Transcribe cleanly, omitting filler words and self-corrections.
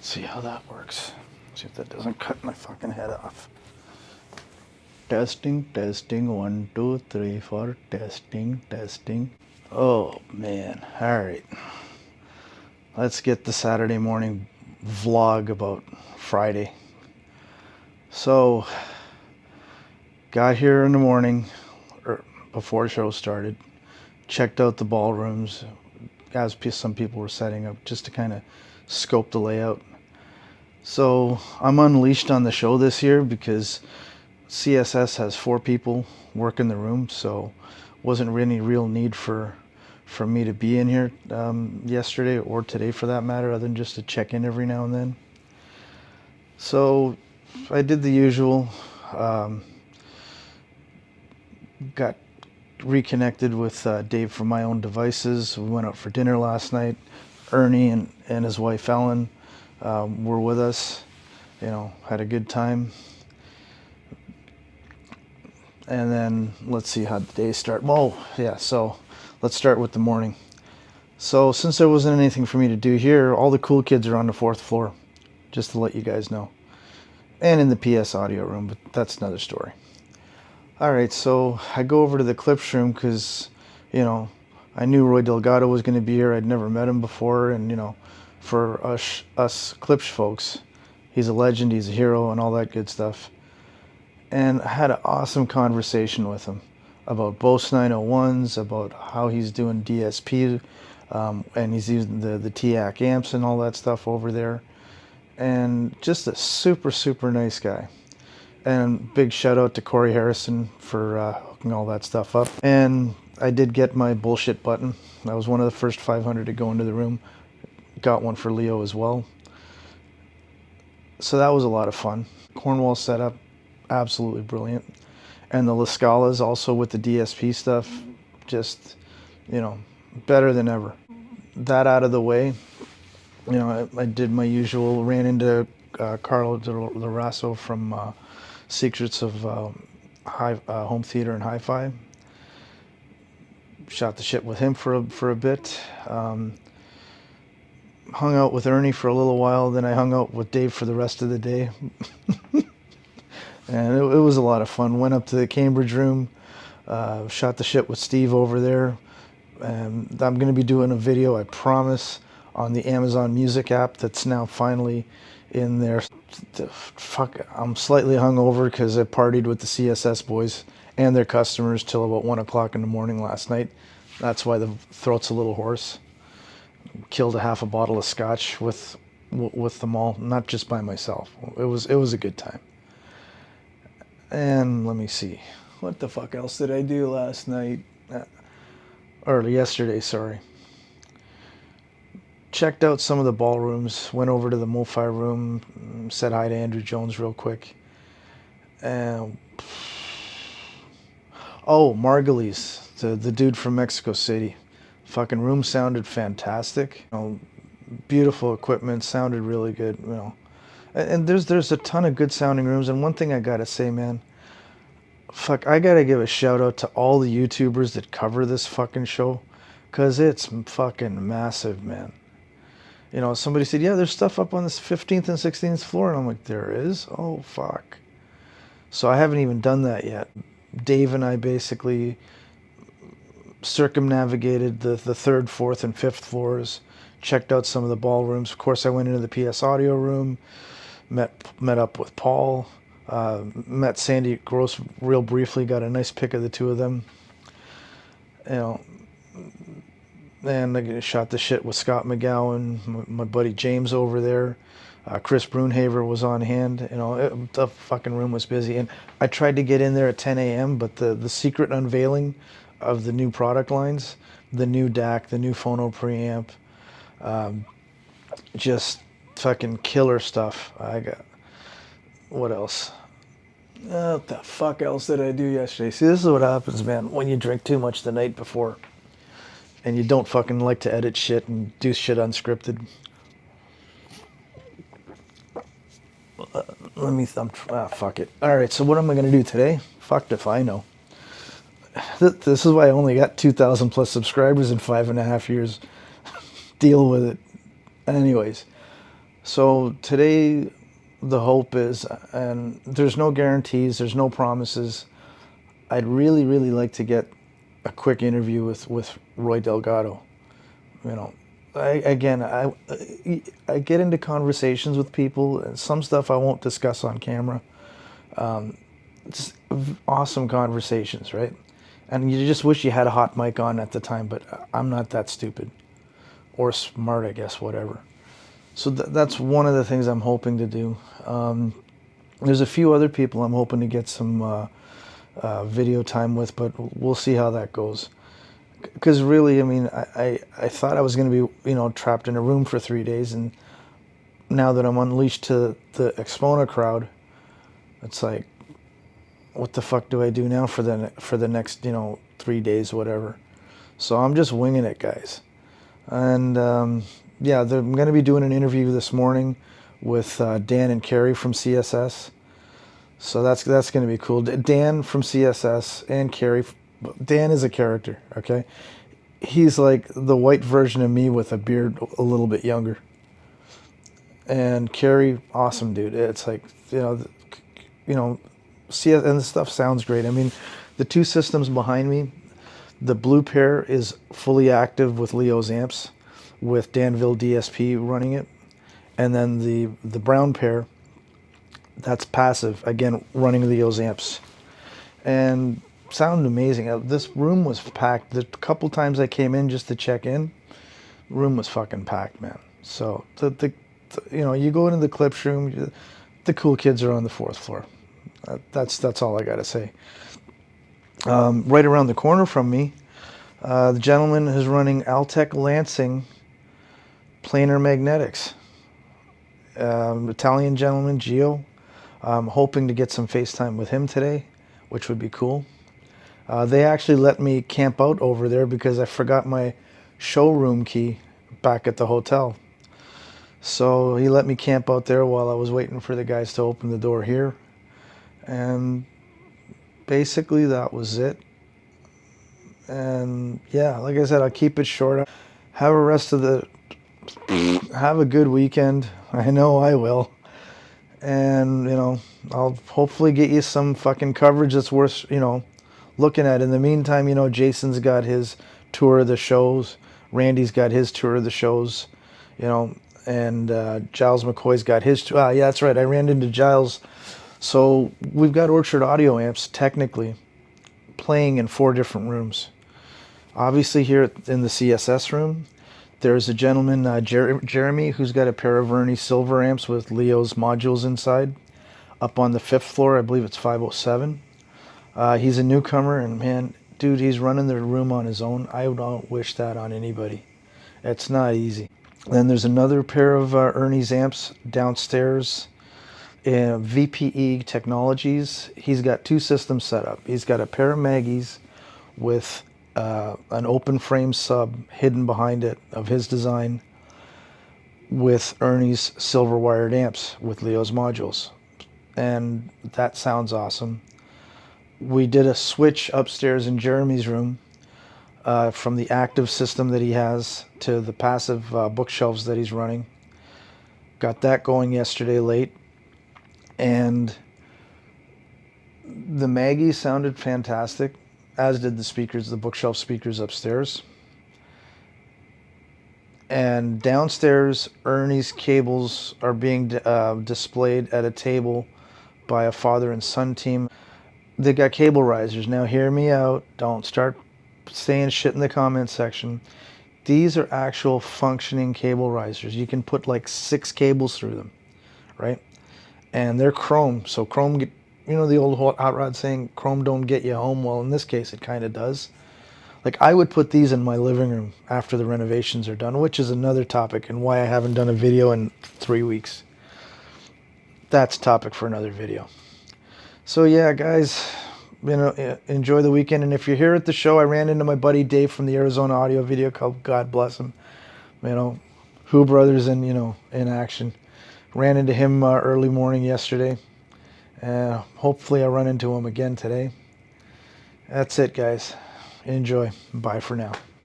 See how that works. See if that doesn't cut my fucking head off. Testing, testing, 1, 2, 3, 4, testing, testing. Oh man, alright. Let's get the Saturday morning vlog about Friday. So, got here in the morning, or before show started, checked out the ballrooms as some people were setting up just to kind of scope the layout. So I'm unleashed on the show this year because CSS has 4 people working the room, so wasn't any real need for me to be in here yesterday or today for that matter, other than just to check in every now and then. So I did the usual, got reconnected with Dave from My Own Devices. We went out for dinner last night. Ernie and his wife Ellen were with us, you know, had a good time. And then let's see how the day started. Oh yeah, so let's start with the morning. So since there wasn't anything for me to do here, all the cool kids are on the 4th floor, just to let you guys know, and in the PS audio room, but that's another story. All right, so I go over to the Klipsch room because, you know, I knew Roy Delgado was going to be here. I'd never met him before, and you know, for us Klipsch folks, he's a legend, he's a hero, and all that good stuff. And I had an awesome conversation with him about Bose 901s, about how he's doing DSP, and he's using the TAC amps and all that stuff over there. And just a super, super nice guy. And big shout out to Corey Harrison for hooking all that stuff up. And I did get my bullshit button. I was one of the first 500 to go into the room. Got one for Leo as well. So that was a lot of fun. Cornwall setup, absolutely brilliant. And the La Scalas also with the DSP stuff, just, you know, better than ever. That out of the way, you know, I did my usual, ran into Carlo Larasso from Secrets of Home Theater and Hi-Fi. Shot the shit with him for a bit. Hung out with Ernie for a little while, then I hung out with Dave for the rest of the day. And it was a lot of fun. Went up to the Cambridge room, shot the shit with Steve over there. And I'm going to be doing a video, I promise, on the Amazon Music app that's now finally in there. Fuck, I'm slightly hungover because I partied with the CSS Boys and their customers till about 1 o'clock in the morning last night. That's why the throat's a little hoarse. Killed a half a bottle of scotch with them all, not just by myself. It was a good time. And let me see, what the fuck else did I do last night? Or yesterday, sorry. Checked out some of the ballrooms, went over to the MoFi room, said hi to Andrew Jones real quick. Oh, Margulies, the dude from Mexico City. Fucking room sounded fantastic. You know, beautiful equipment, sounded really good, you know. And there's a ton of good sounding rooms, and one thing I gotta say, man, fuck, I gotta give a shout out to all the YouTubers that cover this fucking show, cause it's fucking massive, man. You know, somebody said, yeah, there's stuff up on this 15th and 16th floor, and I'm like, there is? Oh, fuck. So I haven't even done that yet. Dave and I basically circumnavigated the 3rd, 4th, and 5th floors, checked out some of the ballrooms. Of course, I went into the PS audio room, met up with Paul, met Sandy Gross real briefly, got a nice pic of the two of them, you know, and I shot the shit with Scott McGowan, my buddy James over there. Chris Brunhaver was on hand. You know, the fucking room was busy, and I tried to get in there at 10 a.m., but the secret unveiling of the new product lines, the new DAC, the new phono preamp, just fucking killer stuff. I got, what else? What the fuck else did I do yesterday? See, this is what happens, man, when you drink too much the night before and you don't fucking like to edit shit and do shit unscripted. Fuck it. All right, so what am I going to do today? Fucked if I know. This is why I only got 2,000 plus subscribers in 5.5 years. Deal with it. Anyways, So today, the hope is, and there's no guarantees, there's no promises. I'd really, really like to get a quick interview with Roy Delgado. You know, I get into conversations with people, and some stuff I won't discuss on camera. Just awesome conversations, right? And you just wish you had a hot mic on at the time, but I'm not that stupid or smart, I guess, whatever. So that's one of the things I'm hoping to do. There's a few other people I'm hoping to get some video time with, but we'll see how that goes. Because really, I mean, I thought I was going to be, trapped in a room for 3 days, and now that I'm unleashed to the Axpona crowd, it's like, what the fuck do I do now for the next 3 days, whatever. So I'm just winging it, guys. And yeah, I'm going to be doing an interview this morning with Dan and Carrie from CSS. So that's going to be cool. Dan from CSS and Carrie. Dan is a character, okay? He's like the white version of me with a beard a little bit younger. And Carrie, awesome dude. It's like, CS, and the stuff sounds great. I mean, the two systems behind me, the blue pair is fully active with Leo's amps, with Danville DSP running it. And then the brown pair, that's passive, again, running Leo's amps. And sounded amazing. This room was packed. The couple times I came in just to check in, room was fucking packed, man. So you go into the Klipsch room, the cool kids are on the 4th floor. That's all I gotta say. Right around the corner from me, the gentleman is running Altec Lansing planar magnetics. Italian gentleman, Gio. I'm hoping to get some FaceTime with him today, which would be cool. They actually let me camp out over there because I forgot my showroom key back at the hotel. So he let me camp out there while I was waiting for the guys to open the door here. And basically that was it. And yeah, like I said, I'll keep it short. Have a good weekend. I know I will. And, I'll hopefully get you some fucking coverage that's worth, looking at. In the meantime, Jason's got his tour of the shows. Randy's got his tour of the shows, and Giles McCoy's got his. Yeah, that's right. I ran into Giles. So we've got Orchard audio amps technically playing in 4 different rooms. Obviously here in the CSS room, there's a gentleman, Jeremy, who's got a pair of Ernie silver amps with Leo's modules inside. Up on the 5th floor, I believe it's 507. He's a newcomer, and man, dude, he's running the room on his own. I don't wish that on anybody. It's not easy. Then there's another pair of Ernie's amps downstairs. VPE Technologies. He's got 2 systems set up. He's got a pair of Maggies with an open frame sub hidden behind it of his design, with Ernie's silver wired amps with Leo's modules. And that sounds awesome. We did a switch upstairs in Jeremy's room from the active system that he has to the passive bookshelves that he's running. Got that going yesterday late. And the Maggie sounded fantastic, as did the speakers, the bookshelf speakers upstairs. And downstairs, Ernie's cables are being displayed at a table by a father and son team. They got cable risers. Now hear me out. Don't start saying shit in the comment section. These are actual functioning cable risers. You can put like 6 cables through them, right? And they're chrome, so chrome, the old hot rod saying, chrome don't get you home. Well, in this case, it kind of does. Like, I would put these in my living room after the renovations are done, which is another topic, and why I haven't done a video in 3 weeks. That's a topic for another video. So yeah, guys, enjoy the weekend. And if you're here at the show, I ran into my buddy Dave from the Arizona Audio Video Club. God bless him. Who Brothers in action. Ran into him early morning yesterday. Hopefully I'll run into him again today. That's it, guys. Enjoy. Bye for now.